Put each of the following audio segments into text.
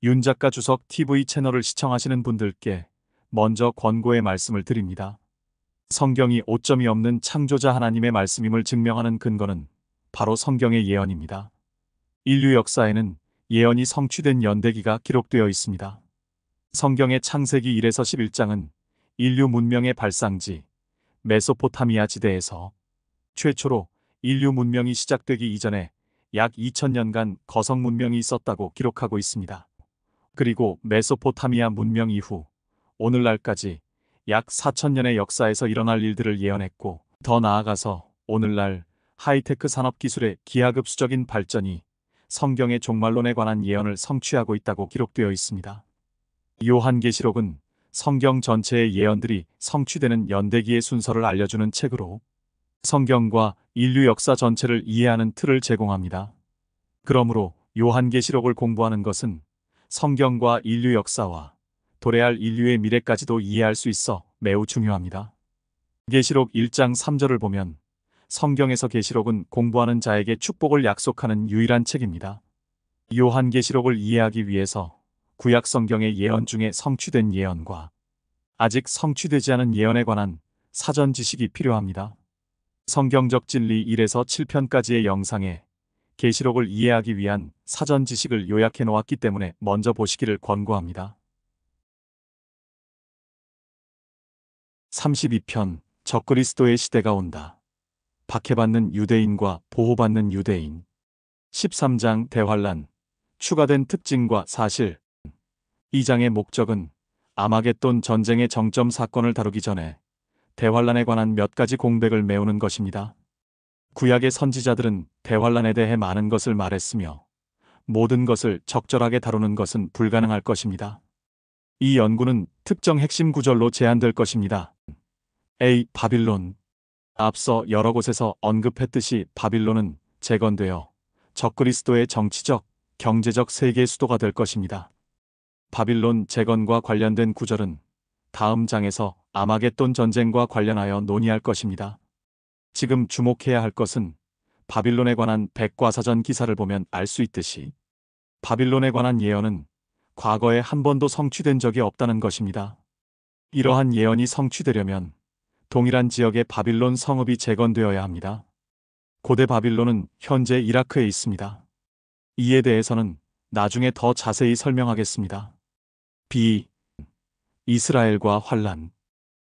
윤 작가 주석 TV 채널을 시청하시는 분들께 먼저 권고의 말씀을 드립니다. 성경이 오점이 없는 창조자 하나님의 말씀임을 증명하는 근거는 바로 성경의 예언입니다. 인류 역사에는 예언이 성취된 연대기가 기록되어 있습니다. 성경의 창세기 1에서 11장은 인류 문명의 발상지 메소포타미아 지대에서 최초로 인류 문명이 시작되기 이전에 약 2000년간 거성 문명이 있었다고 기록하고 있습니다. 그리고 메소포타미아 문명 이후 오늘날까지 약 4000년의 역사에서 일어날 일들을 예언했고, 더 나아가서 오늘날 하이테크 산업기술의 기하급수적인 발전이 성경의 종말론에 관한 예언을 성취하고 있다고 기록되어 있습니다. 요한계시록은 성경 전체의 예언들이 성취되는 연대기의 순서를 알려주는 책으로 성경과 인류 역사 전체를 이해하는 틀을 제공합니다. 그러므로 요한계시록을 공부하는 것은 성경과 인류 역사와 도래할 인류의 미래까지도 이해할 수 있어 매우 중요합니다. 계시록 1장 3절을 보면 성경에서 계시록은 공부하는 자에게 축복을 약속하는 유일한 책입니다. 요한계시록을 이해하기 위해서 구약 성경의 예언 중에 성취된 예언과 아직 성취되지 않은 예언에 관한 사전 지식이 필요합니다. 성경적 진리 1에서 7편까지의 영상에 계시록을 이해하기 위한 사전 지식을 요약해 놓았기 때문에 먼저 보시기를 권고합니다. 32편 적그리스도의 시대가 온다. 박해받는 유대인과 보호받는 유대인. 13장 대환란. 추가된 특징과 사실. 이 장의 목적은 아마겟돈 전쟁의 정점 사건을 다루기 전에 대환란에 관한 몇 가지 공백을 메우는 것입니다. 구약의 선지자들은 대환란에 대해 많은 것을 말했으며 모든 것을 적절하게 다루는 것은 불가능할 것입니다. 이 연구는 특정 핵심 구절로 제한될 것입니다. A. 바빌론. 앞서 여러 곳에서 언급했듯이 바빌론은 재건되어 적그리스도의 정치적, 경제적 세계 수도가 될 것입니다. 바빌론 재건과 관련된 구절은 다음 장에서 아마겟돈 전쟁과 관련하여 논의할 것입니다. 지금 주목해야 할 것은 바빌론에 관한 백과사전 기사를 보면 알 수 있듯이 바빌론에 관한 예언은 과거에 한 번도 성취된 적이 없다는 것입니다. 이러한 예언이 성취되려면 동일한 지역의 바빌론 성읍이 재건되어야 합니다. 고대 바빌론은 현재 이라크에 있습니다. 이에 대해서는 나중에 더 자세히 설명하겠습니다. B. 이스라엘과 환란.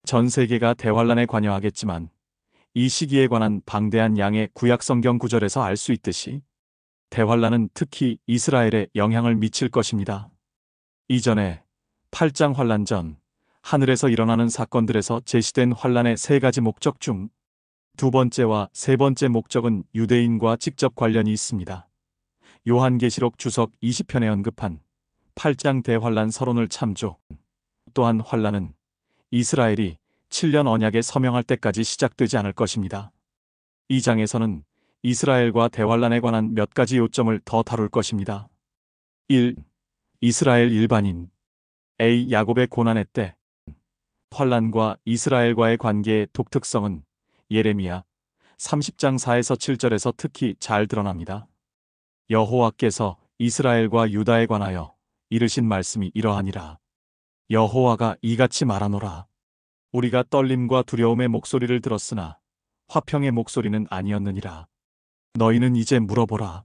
전 세계가 대환란에 관여하겠지만 이 시기에 관한 방대한 양의 구약 성경 구절에서 알 수 있듯이 대환란은 특히 이스라엘에 영향을 미칠 것입니다. 이전에 8장 환란 전 하늘에서 일어나는 사건들에서 제시된 환란의 세 가지 목적 중 두 번째와 세 번째 목적은 유대인과 직접 관련이 있습니다. 요한계시록 주석 20편에 언급한 8장 대환란 서론을 참조. 또한 환란은 이스라엘이 7년 언약에 서명할 때까지 시작되지 않을 것입니다. 이 장에서는 이스라엘과 대환란에 관한 몇 가지 요점을 더 다룰 것입니다. 1. 이스라엘 일반인. A. 야곱의 고난의 때. 환란과 이스라엘과의 관계의 독특성은 예레미야 30장 4에서 7절에서 특히 잘 드러납니다. 여호와께서 이스라엘과 유다에 관하여 이르신 말씀이 이러하니라. 여호와가 이같이 말하노라. 우리가 떨림과 두려움의 목소리를 들었으나 화평의 목소리는 아니었느니라. 너희는 이제 물어보라.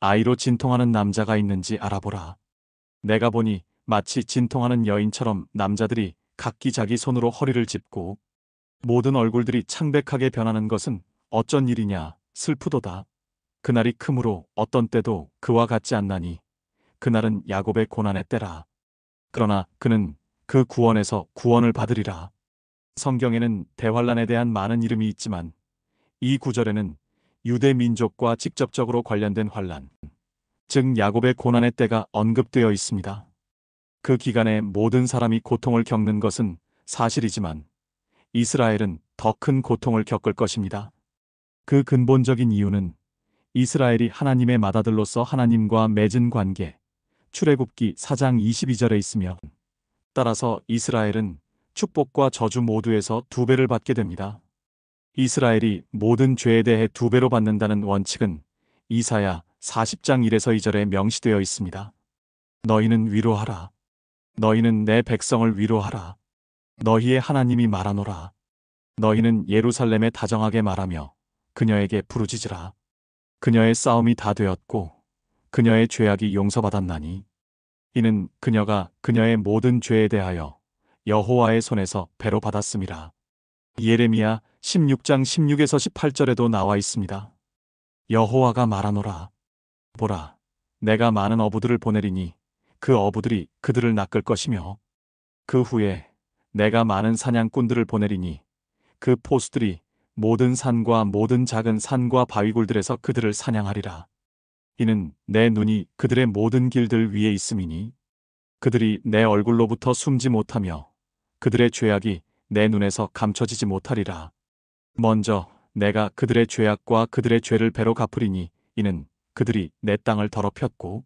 아이로 진통하는 남자가 있는지 알아보라. 내가 보니 마치 진통하는 여인처럼 남자들이 각기 자기 손으로 허리를 짚고 모든 얼굴들이 창백하게 변하는 것은 어쩐 일이냐. 슬프도다. 그날이 크므로 어떤 때도 그와 같지 않나니 그날은 야곱의 고난의 때라. 그러나 그는 그 구원에서 구원을 받으리라. 성경에는 대환란에 대한 많은 이름이 있지만 이 구절에는 유대 민족과 직접적으로 관련된 환란, 즉 야곱의 고난의 때가 언급되어 있습니다. 그 기간에 모든 사람이 고통을 겪는 것은 사실이지만 이스라엘은 더 큰 고통을 겪을 것입니다. 그 근본적인 이유는 이스라엘이 하나님의 맏아들로서 하나님과 맺은 관계, 출애굽기 4장 22절에 있으며 따라서 이스라엘은 축복과 저주 모두에서 2배를 받게 됩니다. 이스라엘이 모든 죄에 대해 2배로 받는다는 원칙은 이사야 40장 1에서 2절에 명시되어 있습니다. 너희는 위로하라. 너희는 내 백성을 위로하라. 너희의 하나님이 말하노라. 너희는 예루살렘에 다정하게 말하며 그녀에게 부르짖으라. 그녀의 싸움이 다 되었고 그녀의 죄악이 용서받았나니 이는 그녀가 그녀의 모든 죄에 대하여 여호와의 손에서 배로 받았음이라. 예레미야 16장 16에서 18절에도 나와 있습니다. 여호와가 말하노라. 보라, 내가 많은 어부들을 보내리니 그 어부들이 그들을 낚을 것이며 그 후에 내가 많은 사냥꾼들을 보내리니 그 포수들이 모든 산과 모든 작은 산과 바위굴들에서 그들을 사냥하리라. 이는 내 눈이 그들의 모든 길들 위에 있음이니 그들이 내 얼굴로부터 숨지 못하며 그들의 죄악이 내 눈에서 감춰지지 못하리라. 먼저 내가 그들의 죄악과 그들의 죄를 배로 갚으리니 이는 그들이 내 땅을 더럽혔고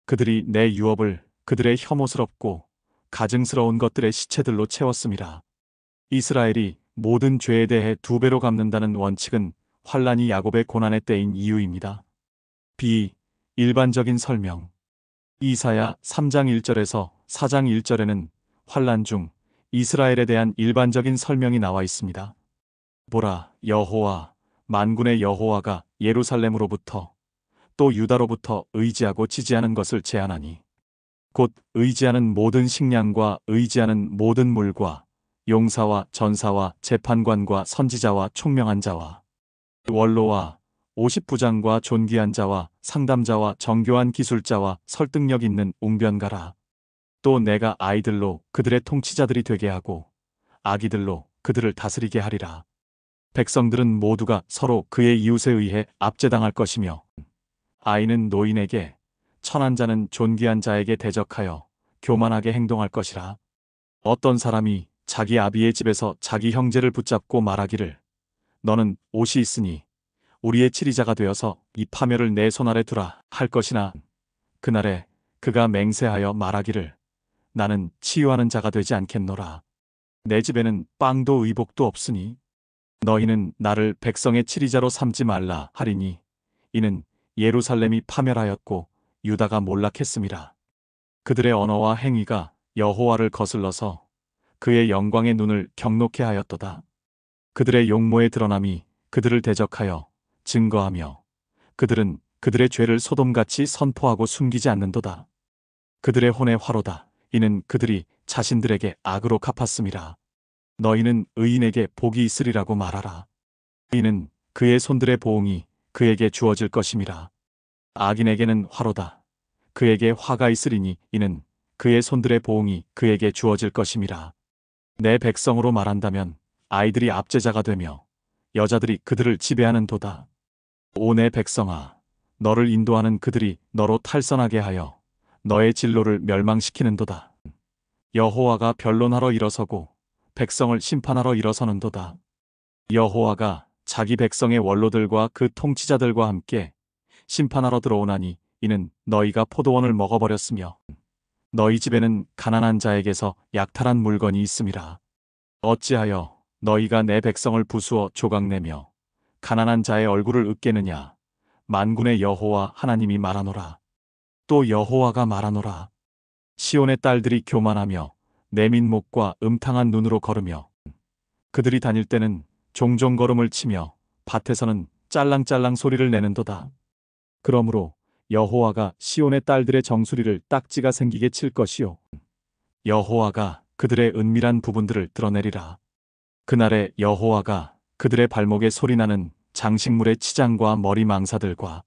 그들이 내 유업을 그들의 혐오스럽고 가증스러운 것들의 시체들로 채웠음이라. 이스라엘이 모든 죄에 대해 2배로 갚는다는 원칙은 환란이 야곱의 고난의 때인 이유입니다. 일반적인 설명. 이사야 3장 1절에서 4장 1절에는 환란 중 이스라엘에 대한 일반적인 설명이 나와 있습니다. 보라, 여호와, 만군의 여호와가 예루살렘으로부터 또 유다로부터 의지하고 지지하는 것을 제안하니 곧 의지하는 모든 식량과 의지하는 모든 물과 용사와 전사와 재판관과 선지자와 총명한 자와 원로와 50부장과 존귀한 자와 상담자와 정교한 기술자와 설득력 있는 웅변가라. 또 내가 아이들로 그들의 통치자들이 되게 하고 아기들로 그들을 다스리게 하리라. 백성들은 모두가 서로 그의 이웃에 의해 압제당할 것이며 아이는 노인에게 천한 자는 존귀한 자에게 대적하여 교만하게 행동할 것이라. 어떤 사람이 자기 아비의 집에서 자기 형제를 붙잡고 말하기를 너는 옷이 있으니 우리의 치리자가 되어서 이 파멸을 내 손 아래 두라 할 것이나 그날에 그가 맹세하여 말하기를 나는 치유하는 자가 되지 않겠노라. 내 집에는 빵도 의복도 없으니 너희는 나를 백성의 치리자로 삼지 말라 하리니 이는 예루살렘이 파멸하였고 유다가 몰락했음이라. 그들의 언어와 행위가 여호와를 거슬러서 그의 영광의 눈을 경록해 하였도다. 그들의 용모의 드러남이 그들을 대적하여 증거하며 그들은 그들의 죄를 소돔같이 선포하고 숨기지 않는도다. 그들의 혼의 화로다. 이는 그들이 자신들에게 악으로 갚았음이라. 너희는 의인에게 복이 있으리라고 말하라. 이는 그의 손들의 보응이 그에게 주어질 것임이라. 악인에게는 화로다. 그에게 화가 있으리니 이는 그의 손들의 보응이 그에게 주어질 것임이라. 내 백성으로 말한다면 아이들이 압제자가 되며 여자들이 그들을 지배하는 도다. 오 내 백성아, 너를 인도하는 그들이 너로 탈선하게 하여 너의 진로를 멸망시키는도다. 여호와가 변론하러 일어서고 백성을 심판하러 일어서는도다. 여호와가 자기 백성의 원로들과 그 통치자들과 함께 심판하러 들어오나니 이는 너희가 포도원을 먹어버렸으며 너희 집에는 가난한 자에게서 약탈한 물건이 있음이라. 어찌하여 너희가 내 백성을 부수어 조각내며 가난한 자의 얼굴을 으깨느냐. 만군의 여호와 하나님이 말하노라. 또 여호와가 말하노라. 시온의 딸들이 교만하며 내민 목과 음탕한 눈으로 걸으며 그들이 다닐 때는 종종 걸음을 치며 밭에서는 짤랑짤랑 소리를 내는도다. 그러므로 여호와가 시온의 딸들의 정수리를 딱지가 생기게 칠 것이요 여호와가 그들의 은밀한 부분들을 드러내리라. 그날에 여호와가 그들의 발목에 소리나는 장식물의 치장과 머리 망사들과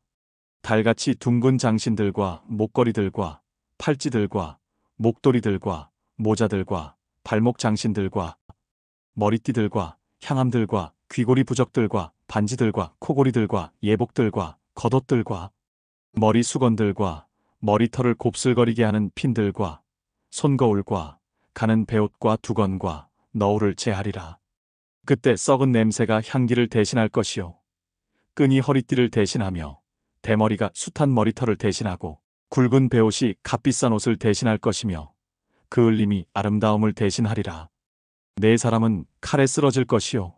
달같이 둥근 장신들과 목걸이들과 팔찌들과 목도리들과 모자들과 발목 장신들과 머리띠들과 향함들과 귀고리 부적들과 반지들과 코고리들과 예복들과 겉옷들과 머리 수건들과 머리털을 곱슬거리게 하는 핀들과 손거울과 가는 베옷과 두건과 너울을 제하리라. 그때 썩은 냄새가 향기를 대신할 것이요 끈이 허리띠를 대신하며 대머리가 숱한 머리털을 대신하고 굵은 베옷이 값비싼 옷을 대신할 것이며 그 을림이 아름다움을 대신하리라. 내 사람은 칼에 쓰러질 것이요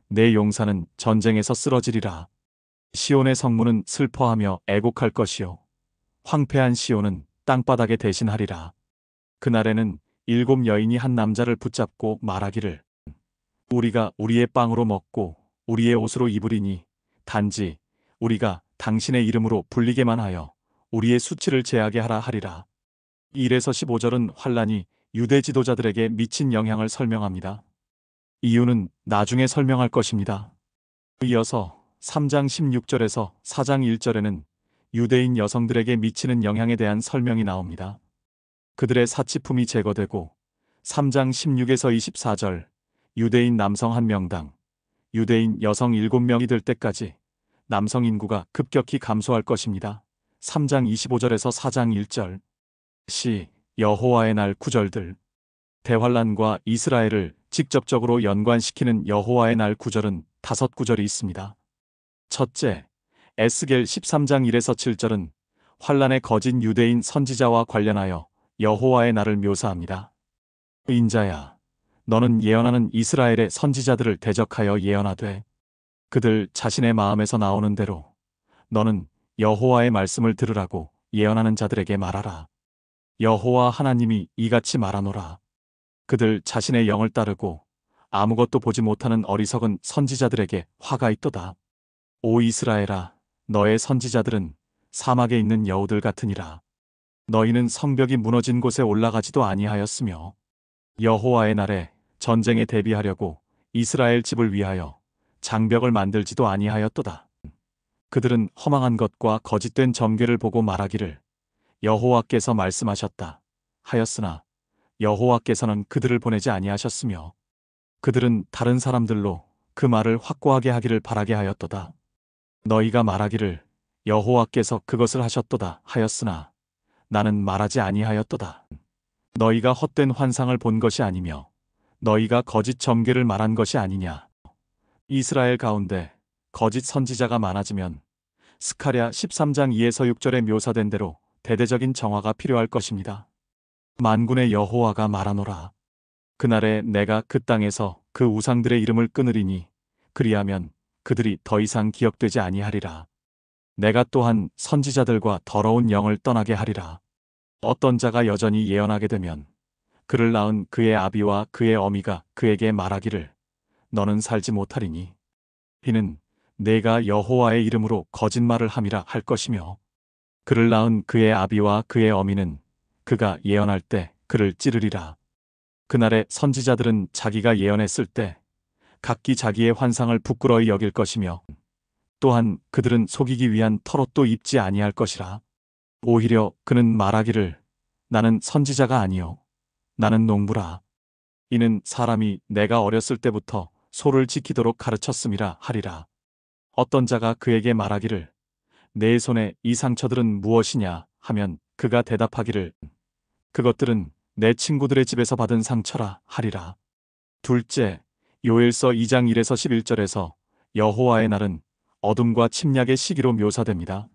내 용사는 전쟁에서 쓰러지리라. 시온의 성문은 슬퍼하며 애곡할 것이요 황폐한 시온은 땅바닥에 대신하리라. 그날에는 7 여인이 한 남자를 붙잡고 말하기를 우리가 우리의 빵으로 먹고 우리의 옷으로 입으리니 단지 우리가 당신의 이름으로 불리게만 하여 우리의 수치를 제하게 하라 하리라. 1에서 15절은 환란이 유대 지도자들에게 미친 영향을 설명합니다. 이유는 나중에 설명할 것입니다. 이어서 3장 16절에서 4장 1절에는 유대인 여성들에게 미치는 영향에 대한 설명이 나옵니다. 그들의 사치품이 제거되고 3장 16에서 24절 유대인 남성 1명당 유대인 여성 7명이 될 때까지 남성 인구가 급격히 감소할 것입니다. 3장 25절에서 4장 1절 시 여호와의 날 구절들 대환란과 이스라엘을 직접적으로 연관시키는 여호와의 날 구절은 5구절이 있습니다. 첫째, 에스겔 13장 1에서 7절은 환란의 거짓 유대인 선지자와 관련하여 여호와의 날을 묘사합니다. 인자야, 너는 예언하는 이스라엘의 선지자들을 대적하여 예언하되 그들 자신의 마음에서 나오는 대로 너는 여호와의 말씀을 들으라고 예언하는 자들에게 말하라. 여호와 하나님이 이같이 말하노라. 그들 자신의 영을 따르고 아무것도 보지 못하는 어리석은 선지자들에게 화가 있도다. 오 이스라엘아, 너의 선지자들은 사막에 있는 여우들 같으니라. 너희는 성벽이 무너진 곳에 올라가지도 아니하였으며 여호와의 날에 전쟁에 대비하려고 이스라엘 집을 위하여 장벽을 만들지도 아니하였도다. 그들은 허망한 것과 거짓된 점괘를 보고 말하기를 여호와께서 말씀하셨다 하였으나 여호와께서는 그들을 보내지 아니하셨으며 그들은 다른 사람들로 그 말을 확고하게 하기를 바라게 하였도다. 너희가 말하기를 여호와께서 그것을 하셨도다 하였으나 나는 말하지 아니하였도다. 너희가 헛된 환상을 본 것이 아니며 너희가 거짓 점괘를 말한 것이 아니냐. 이스라엘 가운데 거짓 선지자가 많아지면 스가랴 13장 2에서 6절에 묘사된 대로 대대적인 정화가 필요할 것입니다. 만군의 여호와가 말하노라. 그날에 내가 그 땅에서 그 우상들의 이름을 끊으리니 그리하면 그들이 더 이상 기억되지 아니하리라. 내가 또한 선지자들과 더러운 영을 떠나게 하리라. 어떤 자가 여전히 예언하게 되면 그를 낳은 그의 아비와 그의 어미가 그에게 말하기를 너는 살지 못하리니 이는 내가 여호와의 이름으로 거짓말을 함이라 할 것이며 그를 낳은 그의 아비와 그의 어미는 그가 예언할 때 그를 찌르리라. 그날에 선지자들은 자기가 예언했을 때 각기 자기의 환상을 부끄러이 여길 것이며 또한 그들은 속이기 위한 털옷도 입지 아니할 것이라. 오히려 그는 말하기를 나는 선지자가 아니요 나는 농부라. 이는 사람이 내가 어렸을 때부터 소를 지키도록 가르쳤음이라 하리라. 어떤 자가 그에게 말하기를 내 손에 이 상처들은 무엇이냐 하면 그가 대답하기를 그것들은 내 친구들의 집에서 받은 상처라 하리라. 둘째, 요엘서 2장 1에서 11절에서 여호와의 날은 어둠과 침략의 시기로 묘사됩니다.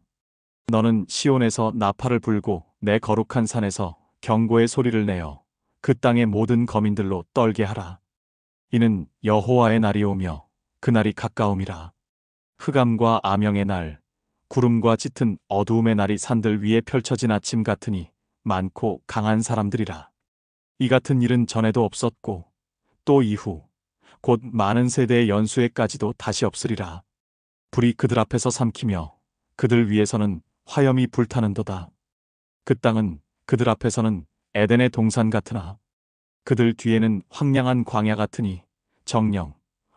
너는 시온에서 나팔을 불고 내 거룩한 산에서 경고의 소리를 내어 그 땅의 모든 거민들로 떨게 하라. 이는 여호와의 날이 오며 그날이 가까움이라. 흑암과 암영의 날, 구름과 짙은 어두움의 날이 산들 위에 펼쳐진 아침 같으니 많고 강한 사람들이라. 이 같은 일은 전에도 없었고 또 이후 곧 많은 세대의 연수에까지도 다시 없으리라. 불이 그들 앞에서 삼키며 그들 위에서는 화염이 불타는도다. 그 땅은 그들 앞에서는 에덴의 동산 같으나 그들 뒤에는 황량한 광야 같으니 정녕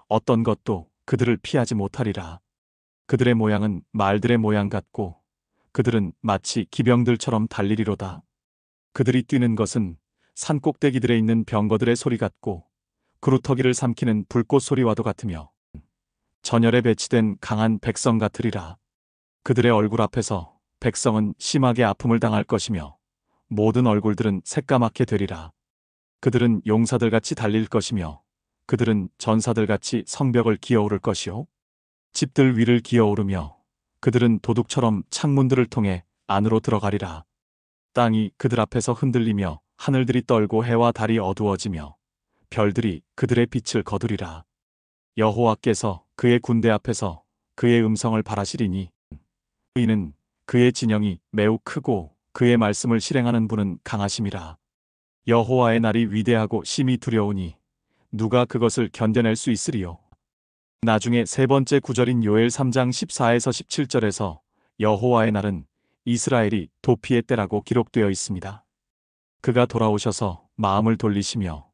어떤 것도 그들을 피하지 못하리라. 그들의 모양은 말들의 모양 같고 그들은 마치 기병들처럼 달리리로다. 그들이 뛰는 것은 산꼭대기들에 있는 병거들의 소리 같고 그루터기를 삼키는 불꽃 소리와도 같으며 전열에 배치된 강한 백성 같으리라. 그들의 얼굴 앞에서 백성은 심하게 아픔을 당할 것이며 모든 얼굴들은 새까맣게 되리라. 그들은 용사들같이 달릴 것이며 그들은 전사들같이 성벽을 기어오를 것이요 집들 위를 기어오르며 그들은 도둑처럼 창문들을 통해 안으로 들어가리라. 땅이 그들 앞에서 흔들리며 하늘들이 떨고 해와 달이 어두워지며 별들이 그들의 빛을 거두리라. 여호와께서 그의 군대 앞에서 그의 음성을 발하시리니 이는 그의 진영이 매우 크고 그의 말씀을 실행하는 분은 강하심이라. 여호와의 날이 위대하고 심히 두려우니 누가 그것을 견뎌낼 수 있으리요. 나중에 세 번째 구절인 요엘 3장 14에서 17절에서 여호와의 날은 이스라엘이 도피의 때라고 기록되어 있습니다. 그가 돌아오셔서 마음을 돌리시며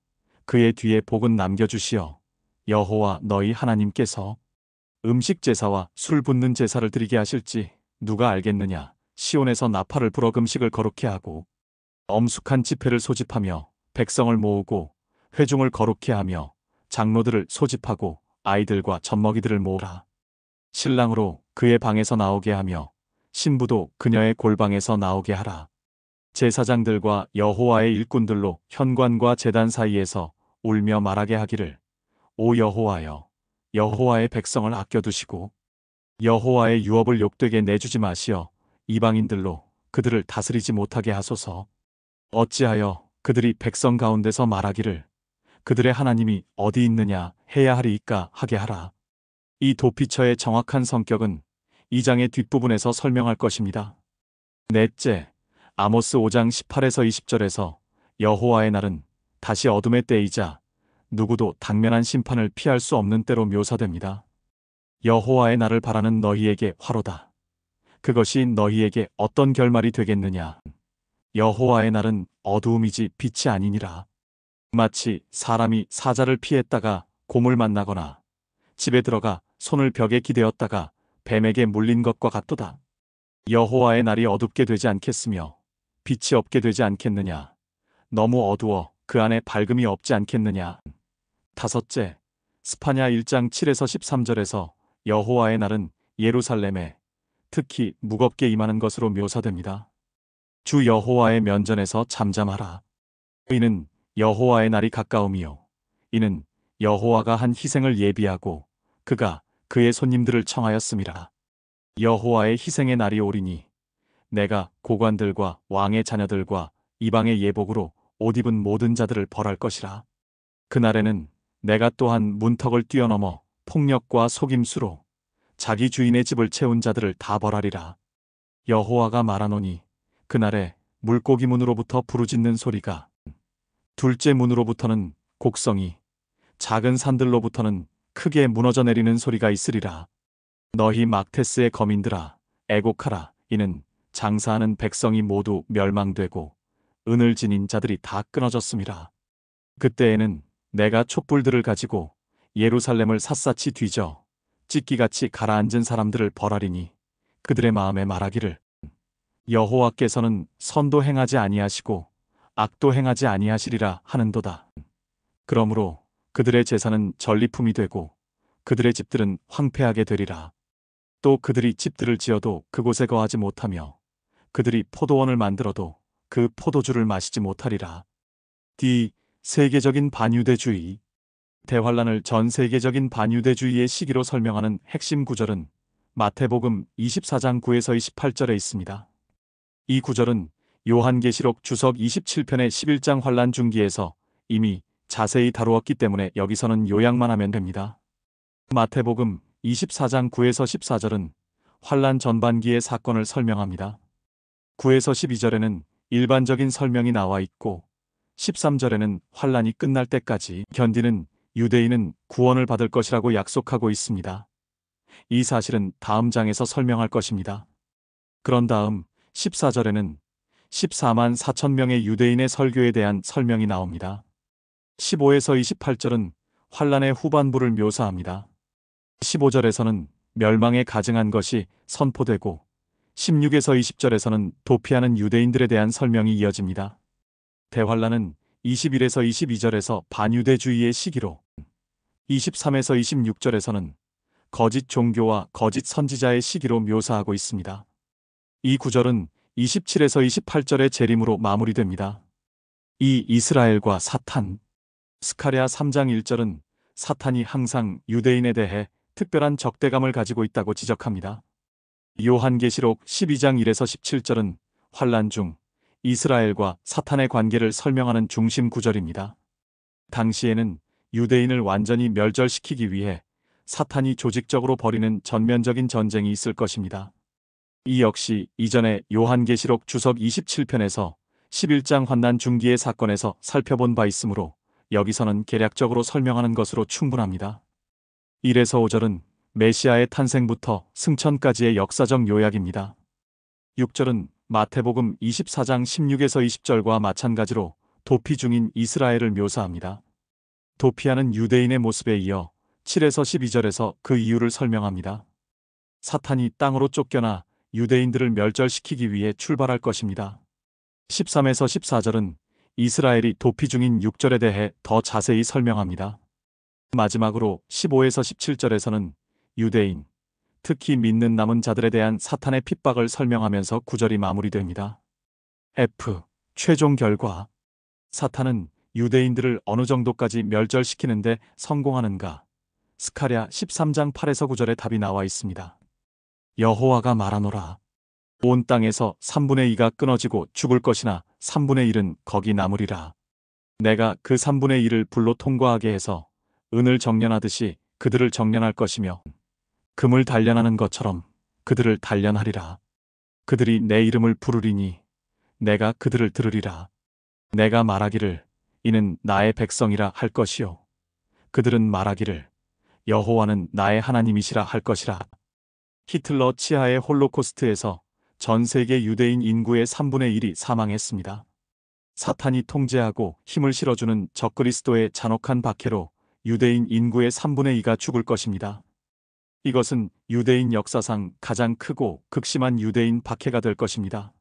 그의 뒤에 복은 남겨주시어 여호와 너희 하나님께서 음식 제사와 술 붓는 제사를 드리게 하실지 누가 알겠느냐. 시온에서 나팔을 불어 금식을 거룩케 하고 엄숙한 지폐를 소집하며 백성을 모으고 회중을 거룩케 하며 장로들을 소집하고 아이들과 젖먹이들을 모으라. 신랑으로 그의 방에서 나오게 하며 신부도 그녀의 골방에서 나오게 하라. 제사장들과 여호와의 일꾼들로 현관과 제단 사이에서 울며 말하게 하기를 오 여호와여, 여호와의 백성을 아껴두시고 여호와의 유업을 욕되게 내주지 마시어 이방인들로 그들을 다스리지 못하게 하소서. 어찌하여 그들이 백성 가운데서 말하기를 그들의 하나님이 어디 있느냐 해야 하리이까 하게 하라. 이 도피처의 정확한 성격은 이 장의 뒷부분에서 설명할 것입니다. 넷째, 아모스 5장 18에서 20절에서 여호와의 날은 다시 어둠의 때이자 누구도 당면한 심판을 피할 수 없는 때로 묘사됩니다. 여호와의 날을 바라는 너희에게 화로다. 그것이 너희에게 어떤 결말이 되겠느냐. 여호와의 날은 어두움이지 빛이 아니니라. 마치 사람이 사자를 피했다가 곰을 만나거나 집에 들어가 손을 벽에 기대었다가 뱀에게 물린 것과 같도다. 여호와의 날이 어둡게 되지 않겠으며 빛이 없게 되지 않겠느냐. 너무 어두워 그 안에 밝음이 없지 않겠느냐. 다섯째, 스파냐 1장 7에서 13절에서 여호와의 날은 예루살렘에 특히 무겁게 임하는 것으로 묘사됩니다. 주 여호와의 면전에서 잠잠하라. 이는 여호와의 날이 가까움이요. 이는 여호와가 한 희생을 예비하고 그가 그의 손님들을 청하였음이라. 여호와의 희생의 날이 오리니 내가 고관들과 왕의 자녀들과 이방의 예복으로 옷 입은 모든 자들을 벌할 것이라. 그날에는 내가 또한 문턱을 뛰어넘어 폭력과 속임수로 자기 주인의 집을 채운 자들을 다 벌하리라. 여호와가 말하노니 그날에 물고기 문으로부터 부르짖는 소리가 둘째 문으로부터는 곡성이 작은 산들로부터는 크게 무너져 내리는 소리가 있으리라. 너희 막테스의 거민들아 애곡하라. 이는 장사하는 백성이 모두 멸망되고 은을 지닌 자들이 다 끊어졌음이라. 그때에는 내가 촛불들을 가지고 예루살렘을 샅샅이 뒤져 찢기같이 가라앉은 사람들을 벌하리니 그들의 마음에 말하기를 여호와께서는 선도 행하지 아니하시고 악도 행하지 아니하시리라 하는도다. 그러므로 그들의 제사는 전리품이 되고 그들의 집들은 황폐하게 되리라. 또 그들이 집들을 지어도 그곳에 거하지 못하며 그들이 포도원을 만들어도 그 포도주를 마시지 못하리라. D. 세계적인 반유대주의. 대환란을 전 세계적인 반유대주의의 시기로 설명하는 핵심 구절은 마태복음 24장 9에서 28절에 있습니다. 이 구절은 요한계시록 주석 27편의 11장 환란 중기에서 이미 자세히 다루었기 때문에 여기서는 요약만 하면 됩니다. 마태복음 24장 9에서 14절은 환란 전반기의 사건을 설명합니다. 9에서 12절에는 일반적인 설명이 나와 있고 13절에는 환란이 끝날 때까지 견디는 유대인은 구원을 받을 것이라고 약속하고 있습니다. 이 사실은 다음 장에서 설명할 것입니다. 그런 다음 14절에는 14만 4천 명의 유대인의 설교에 대한 설명이 나옵니다. 15에서 28절은 환란의 후반부를 묘사합니다. 15절에서는 멸망에 가증한 것이 선포되고 16에서 20절에서는 도피하는 유대인들에 대한 설명이 이어집니다. 대환란은 21에서 22절에서 반유대주의의 시기로 23에서 26절에서는 거짓 종교와 거짓 선지자의 시기로 묘사하고 있습니다. 이 구절은 27에서 28절의 재림으로 마무리됩니다. 이 이스라엘과 사탄. 스가랴 3장 1절은 사탄이 항상 유대인에 대해 특별한 적대감을 가지고 있다고 지적합니다. 요한계시록 12장 1에서 17절은 환란 중 이스라엘과 사탄의 관계를 설명하는 중심 구절입니다. 당시에는 유대인을 완전히 멸절시키기 위해 사탄이 조직적으로 벌이는 전면적인 전쟁이 있을 것입니다. 이 역시 이전에 요한계시록 주석 27편에서 11장 환난 중기의 사건에서 살펴본 바 있으므로 여기서는 개략적으로 설명하는 것으로 충분합니다. 1에서 5절은 메시아의 탄생부터 승천까지의 역사적 요약입니다. 6절은 마태복음 24장 16에서 20절과 마찬가지로 도피 중인 이스라엘을 묘사합니다. 도피하는 유대인의 모습에 이어 7에서 12절에서 그 이유를 설명합니다. 사탄이 땅으로 쫓겨나 유대인들을 멸절시키기 위해 출발할 것입니다. 13에서 14절은 이스라엘이 도피 중인 6절에 대해 더 자세히 설명합니다. 마지막으로 15에서 17절에서는 유대인, 특히 믿는 남은 자들에 대한 사탄의 핍박을 설명하면서 구절이 마무리됩니다. F. 최종 결과. 사탄은 유대인들을 어느 정도까지 멸절시키는데 성공하는가? 스가랴 13장 8에서 9절에 답이 나와 있습니다. 여호와가 말하노라. 온 땅에서 3분의 2가 끊어지고 죽을 것이나 3분의 1은 거기 남으리라. 내가 그 3분의 1을 불로 통과하게 해서 은을 정련하듯이 그들을 정련할 것이며 금을 단련하는 것처럼 그들을 단련하리라. 그들이 내 이름을 부르리니 내가 그들을 들으리라. 내가 말하기를 이는 나의 백성이라 할 것이요 그들은 말하기를 여호와는 나의 하나님이시라 할 것이라. 히틀러 치하의 홀로코스트에서 전 세계 유대인 인구의 3분의 1이 사망했습니다. 사탄이 통제하고 힘을 실어주는 적그리스도의 잔혹한 박해로 유대인 인구의 3분의 2가 죽을 것입니다. 이것은 유대인 역사상 가장 크고 극심한 유대인 박해가 될 것입니다.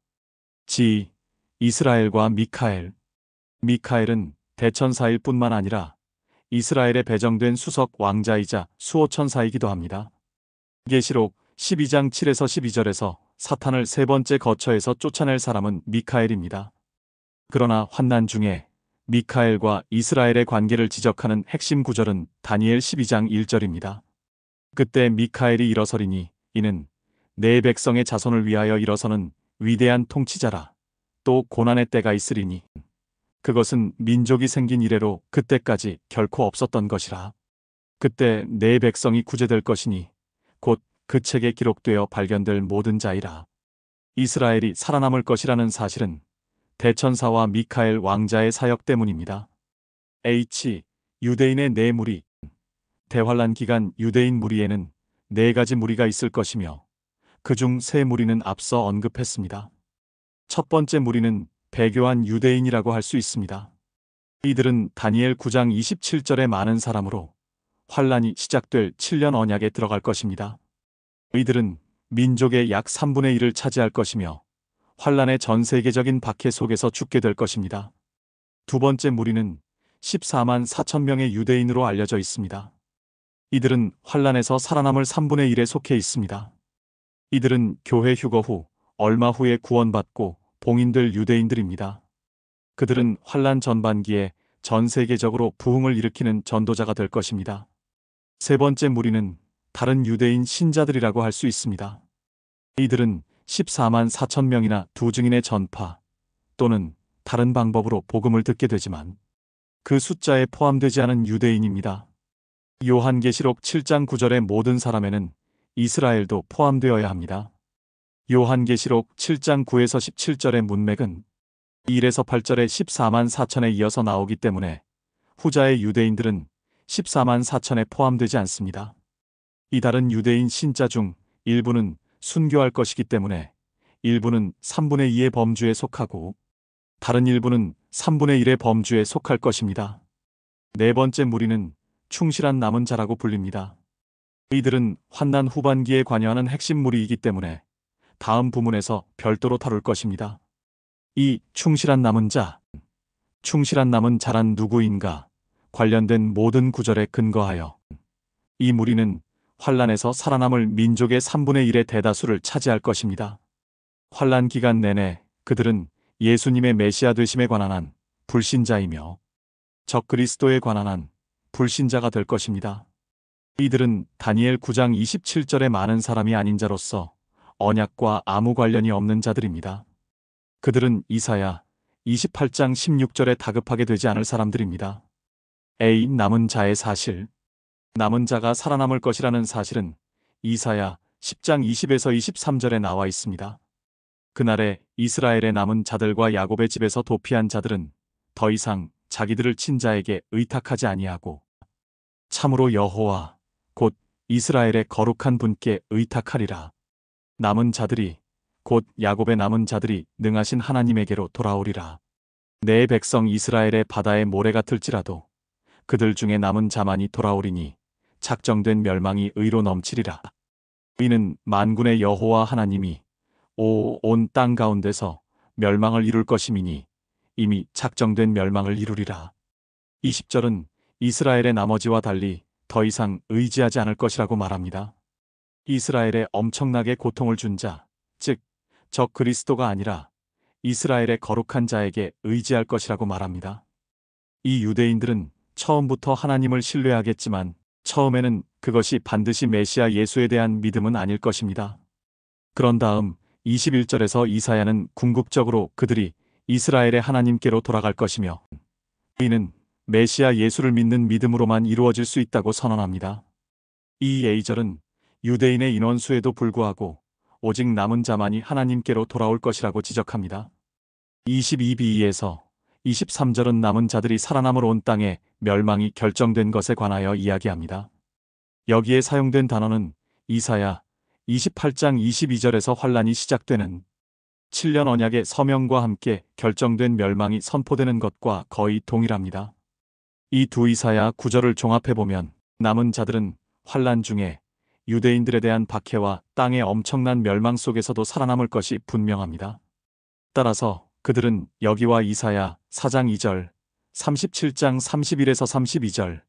지. 이스라엘과 미카엘. 미카엘은 대천사일 뿐만 아니라 이스라엘에 배정된 수석 왕자이자 수호천사이기도 합니다. 계시록 12장 7에서 12절에서 사탄을 세 번째 거처에서 쫓아낼 사람은 미카엘입니다. 그러나 환난 중에 미카엘과 이스라엘의 관계를 지적하는 핵심 구절은 다니엘 12장 1절입니다. 그때 미카엘이 일어서리니 이는 내 백성의 자손을 위하여 일어서는 위대한 통치자라. 또 고난의 때가 있으리니 그것은 민족이 생긴 이래로 그때까지 결코 없었던 것이라. 그때 내 백성이 구제될 것이니 곧 그 책에 기록되어 발견될 모든 자이라. 이스라엘이 살아남을 것이라는 사실은 대천사와 미카엘 왕자의 사역 때문입니다. H. 유대인의 네 무리. 대환란 기간 유대인 무리에는 네 가지 무리가 있을 것이며 그중 세 무리는 앞서 언급했습니다. 첫 번째 무리는 배교한 유대인이라고 할 수 있습니다. 이들은 다니엘 9장 27절의 많은 사람으로 환란이 시작될 7년 언약에 들어갈 것입니다. 이들은 민족의 약 3분의 1을 차지할 것이며 환란의 전 세계적인 박해 속에서 죽게 될 것입니다. 두 번째 무리는 14만 4천 명의 유대인으로 알려져 있습니다. 이들은 환란에서 살아남을 3분의 1에 속해 있습니다. 이들은 교회 휴거 후 얼마 후에 구원받고 봉인될 유대인들입니다. 그들은 환란 전반기에 전 세계적으로 부흥을 일으키는 전도자가 될 것입니다. 세 번째 무리는 다른 유대인 신자들이라고 할 수 있습니다. 이들은 14만 4천 명이나 두 증인의 전파 또는 다른 방법으로 복음을 듣게 되지만 그 숫자에 포함되지 않은 유대인입니다. 요한계시록 7장 9절의 모든 사람에는 이스라엘도 포함되어야 합니다. 요한계시록 7장 9에서 17절의 문맥은 1에서 8절의 14만 4천에 이어서 나오기 때문에 후자의 유대인들은 14만 4천에 포함되지 않습니다. 이 다른 유대인 신자 중 일부는 순교할 것이기 때문에 일부는 3분의 2의 범주에 속하고 다른 일부는 3분의 1의 범주에 속할 것입니다. 네 번째 무리는 충실한 남은 자라고 불립니다. 이들은 환난 후반기에 관여하는 핵심 무리이기 때문에 다음 부문에서 별도로 다룰 것입니다. 이 충실한 남은 자, 충실한 남은 자란 누구인가 관련된 모든 구절에 근거하여 이 무리는 환란에서 살아남을 민족의 3분의 1의 대다수를 차지할 것입니다. 환란 기간 내내 그들은 예수님의 메시아 되심에 관한 한 불신자이며 적그리스도에 관한 한 불신자가 될 것입니다. 이들은 다니엘 9장 27절의 많은 사람이 아닌 자로서 언약과 아무 관련이 없는 자들입니다. 그들은 이사야 28장 16절에 다급하게 되지 않을 사람들입니다. A. 남은 자의 사실. 남은 자가 살아남을 것이라는 사실은 이사야 10장 20에서 23절에 나와 있습니다. 그날에 이스라엘의 남은 자들과 야곱의 집에서 도피한 자들은 더 이상 자기들을 친자에게 의탁하지 아니하고 참으로 여호와 곧 이스라엘의 거룩한 분께 의탁하리라. 남은 자들이 곧 야곱의 남은 자들이 능하신 하나님에게로 돌아오리라. 내 백성 이스라엘의 바다의 모래 같을지라도 그들 중에 남은 자만이 돌아오리니 작정된 멸망이 의로 넘치리라. 이는 만군의 여호와 하나님이 온 땅 가운데서 멸망을 이룰 것임이니 이미 작정된 멸망을 이루리라. 20절은 이스라엘의 나머지와 달리 더 이상 의지하지 않을 것이라고 말합니다. 이스라엘에 엄청나게 고통을 준 자, 즉 적 그리스도가 아니라 이스라엘의 거룩한 자에게 의지할 것이라고 말합니다. 이 유대인들은 처음부터 하나님을 신뢰하겠지만 처음에는 그것이 반드시 메시아 예수에 대한 믿음은 아닐 것입니다. 그런 다음 21절에서 이사야는 궁극적으로 그들이 이스라엘의 하나님께로 돌아갈 것이며 이는 메시아 예수를 믿는 믿음으로만 이루어질 수 있다고 선언합니다. 이 2절은 유대인의 인원수에도 불구하고 오직 남은 자만이 하나님께로 돌아올 것이라고 지적합니다. 22b에서 23절은 남은 자들이 살아남을 온 땅에 멸망이 결정된 것에 관하여 이야기합니다. 여기에 사용된 단어는 이사야 28장 22절에서 환란이 시작되는 7년 언약의 서명과 함께 결정된 멸망이 선포되는 것과 거의 동일합니다. 이 두 이사야 구절을 종합해보면 남은 자들은 환란 중에 유대인들에 대한 박해와 땅의 엄청난 멸망 속에서도 살아남을 것이 분명합니다. 따라서 그들은 여기와 이사야 4장 2절, 37장 31에서 32절,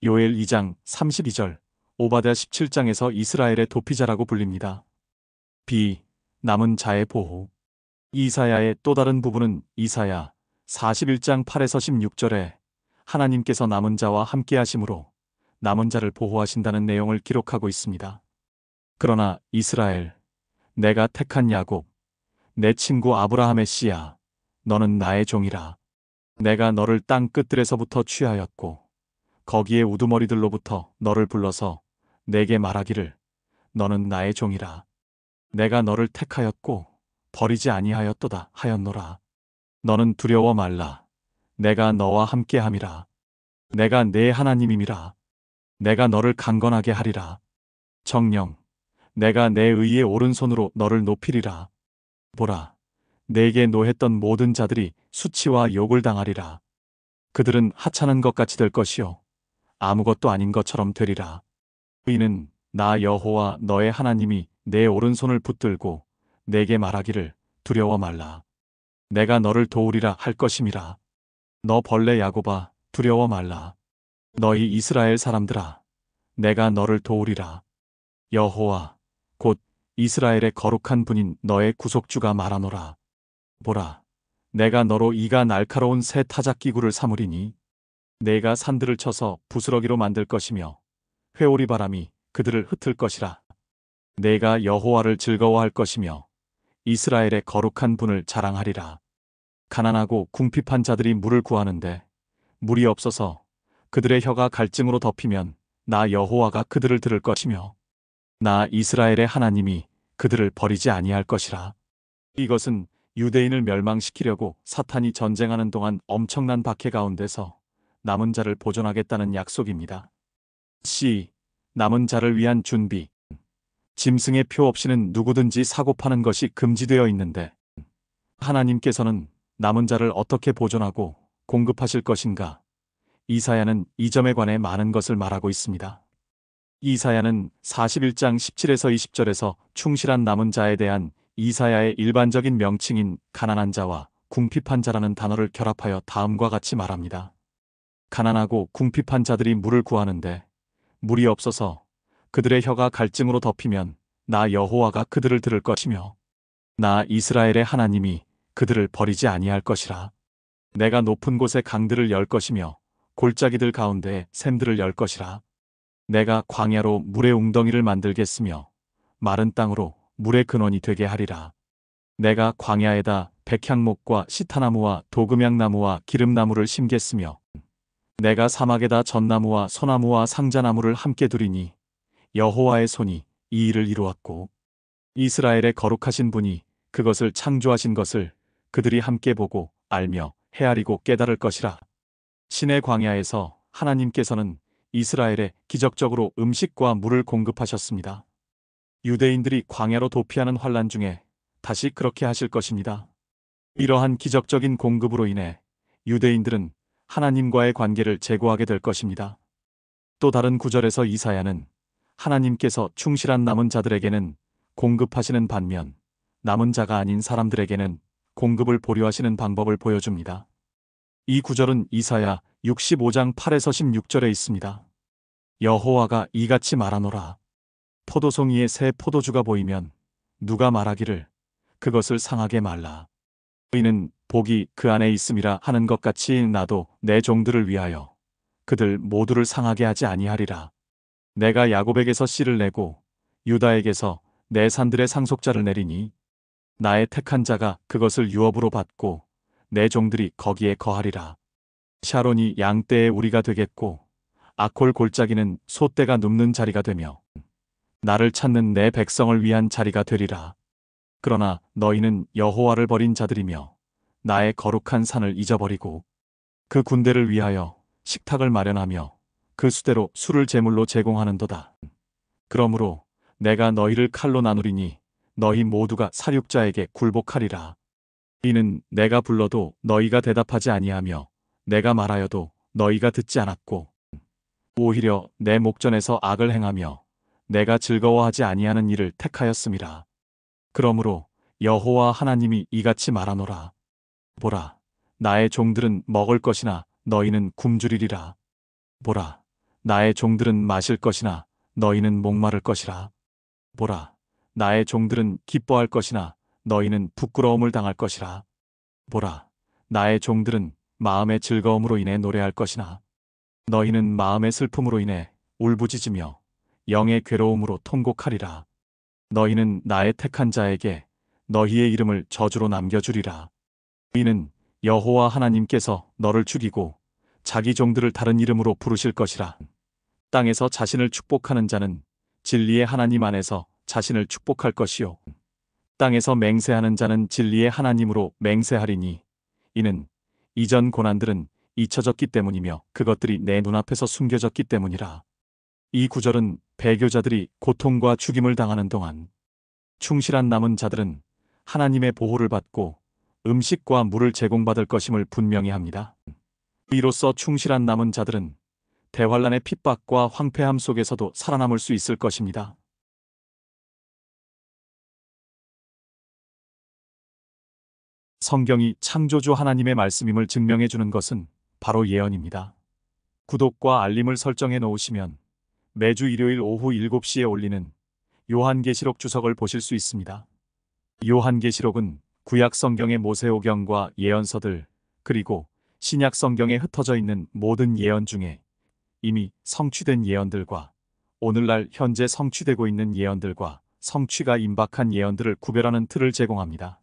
요엘 2장 32절, 오바댜 17장에서 이스라엘의 도피자라고 불립니다. 남은 자의 보호. 이사야의 또 다른 부분은 이사야 41장 8에서 16절에 하나님께서 남은 자와 함께 하심으로 남은 자를 보호하신다는 내용을 기록하고 있습니다. 그러나 이스라엘, 내가 택한 야곱, 내 친구 아브라함의 씨야, 너는 나의 종이라. 내가 너를 땅 끝들에서부터 취하였고 거기에 우두머리들로부터 너를 불러서 내게 말하기를 너는 나의 종이라. 내가 너를 택하였고 버리지 아니하였도다 하였노라. 너는 두려워 말라. 내가 너와 함께함이라. 내가 내 하나님임이라. 내가 너를 강건하게 하리라. 정령, 내가 내 의의 오른손으로 너를 높이리라. 보라, 내게 노했던 모든 자들이 수치와 욕을 당하리라. 그들은 하찮은 것 같이 될 것이요 아무것도 아닌 것처럼 되리라. 이는 나 여호와 너의 하나님이 내 오른손을 붙들고 내게 말하기를 두려워 말라. 내가 너를 도우리라 할 것임이라. 너 벌레 야곱아, 두려워 말라. 너희 이스라엘 사람들아, 내가 너를 도우리라. 여호와 곧 이스라엘의 거룩한 분인 너의 구속주가 말하노라. 보라, 내가 너로 이가 날카로운 새 타작기구를 삼으리니 내가 산들을 쳐서 부스러기로 만들 것이며 회오리 바람이 그들을 흩을 것이라. 내가 여호와를 즐거워할 것이며 이스라엘의 거룩한 분을 자랑하리라. 가난하고 궁핍한 자들이 물을 구하는데 물이 없어서 그들의 혀가 갈증으로 덮이면 나 여호와가 그들을 들을 것이며 나 이스라엘의 하나님이 그들을 버리지 아니할 것이라. 이것은 유대인을 멸망시키려고 사탄이 전쟁하는 동안 엄청난 박해 가운데서 남은 자를 보존하겠다는 약속입니다. 남은 자를 위한 준비. 짐승의 표 없이는 누구든지 사고 파는 것이 금지되어 있는데 하나님께서는 남은 자를 어떻게 보존하고 공급하실 것인가? 이사야는 이 점에 관해 많은 것을 말하고 있습니다. 이사야는 41장 17에서 20절에서 충실한 남은 자에 대한 이사야의 일반적인 명칭인 가난한 자와 궁핍한 자라는 단어를 결합하여 다음과 같이 말합니다. 가난하고 궁핍한 자들이 물을 구하는데 물이 없어서 그들의 혀가 갈증으로 덮이면 나 여호와가 그들을 들을 것이며 나 이스라엘의 하나님이 그들을 버리지 아니할 것이라. 내가 높은 곳에 강들을 열 것이며 골짜기들 가운데 샘들을 열 것이라. 내가 광야로 물의 웅덩이를 만들겠으며 마른 땅으로 물의 근원이 되게 하리라. 내가 광야에다 백향목과 시타나무와 도금향나무와 기름나무를 심겠으며 내가 사막에다 전나무와 소나무와 상자나무를 함께 두리니 여호와의 손이 이 일을 이루었고 이스라엘의 거룩하신 분이 그것을 창조하신 것을 그들이 함께 보고 알며 헤아리고 깨달을 것이라. 신의 광야에서 하나님께서는 이스라엘에 기적적으로 음식과 물을 공급하셨습니다. 유대인들이 광야로 도피하는 환란 중에 다시 그렇게 하실 것입니다. 이러한 기적적인 공급으로 인해 유대인들은 하나님과의 관계를 재고하게 될 것입니다. 또 다른 구절에서 이사야는 하나님께서 충실한 남은 자들에게는 공급하시는 반면 남은 자가 아닌 사람들에게는 공급을 보류하시는 방법을 보여줍니다. 이 구절은 이사야 65장 8에서 16절에 있습니다. 여호와가 이같이 말하노라. 포도송이에 새 포도주가 보이면 누가 말하기를 그것을 상하게 말라. 이는 복이 그 안에 있음이라 하는 것 같이 나도 내 종들을 위하여 그들 모두를 상하게 하지 아니하리라. 내가 야곱에게서 씨를 내고 유다에게서 내 산들의 상속자를 내리니 나의 택한 자가 그것을 유업으로 받고 내 종들이 거기에 거하리라. 샤론이 양떼의 우리가 되겠고 아콜 골짜기는 소떼가 눕는 자리가 되며 나를 찾는 내 백성을 위한 자리가 되리라. 그러나 너희는 여호와를 버린 자들이며 나의 거룩한 산을 잊어버리고 그 군대를 위하여 식탁을 마련하며 그 수대로 술을 제물로 제공하는도다. 그러므로 내가 너희를 칼로 나누리니 너희 모두가 살육자에게 굴복하리라. 이는 내가 불러도 너희가 대답하지 아니하며 내가 말하여도 너희가 듣지 않았고 오히려 내 목전에서 악을 행하며 내가 즐거워하지 아니하는 일을 택하였음이라. 그러므로 여호와 하나님이 이같이 말하노라. 보라, 나의 종들은 먹을 것이나 너희는 굶주리리라. 보라, 나의 종들은 마실 것이나 너희는 목마를 것이라. 보라, 나의 종들은 기뻐할 것이나 너희는 부끄러움을 당할 것이라. 보라, 나의 종들은 마음의 즐거움으로 인해 노래할 것이나 너희는 마음의 슬픔으로 인해 울부짖으며 영의 괴로움으로 통곡하리라. 너희는 나의 택한 자에게 너희의 이름을 저주로 남겨주리라. 이는 여호와 하나님께서 너를 죽이고 자기 종들을 다른 이름으로 부르실 것이라. 땅에서 자신을 축복하는 자는 진리의 하나님 안에서 자신을 축복할 것이요 땅에서 맹세하는 자는 진리의 하나님으로 맹세하리니 이는 이전 고난들은 잊혀졌기 때문이며 그것들이 내 눈앞에서 숨겨졌기 때문이라. 이 구절은 배교자들이 고통과 죽임을 당하는 동안 충실한 남은 자들은 하나님의 보호를 받고 음식과 물을 제공받을 것임을 분명히 합니다. 이로써 충실한 남은 자들은 대환란의 핍박과 황폐함 속에서도 살아남을 수 있을 것입니다. 성경이 창조주 하나님의 말씀임을 증명해 주는 것은 바로 예언입니다. 구독과 알림을 설정해 놓으시면 매주 일요일 오후 7시에 올리는 요한계시록 주석을 보실 수 있습니다. 요한계시록은 구약 성경의 모세오경과 예언서들 그리고 신약 성경에 흩어져 있는 모든 예언 중에 이미 성취된 예언들과 오늘날 현재 성취되고 있는 예언들과 성취가 임박한 예언들을 구별하는 틀을 제공합니다.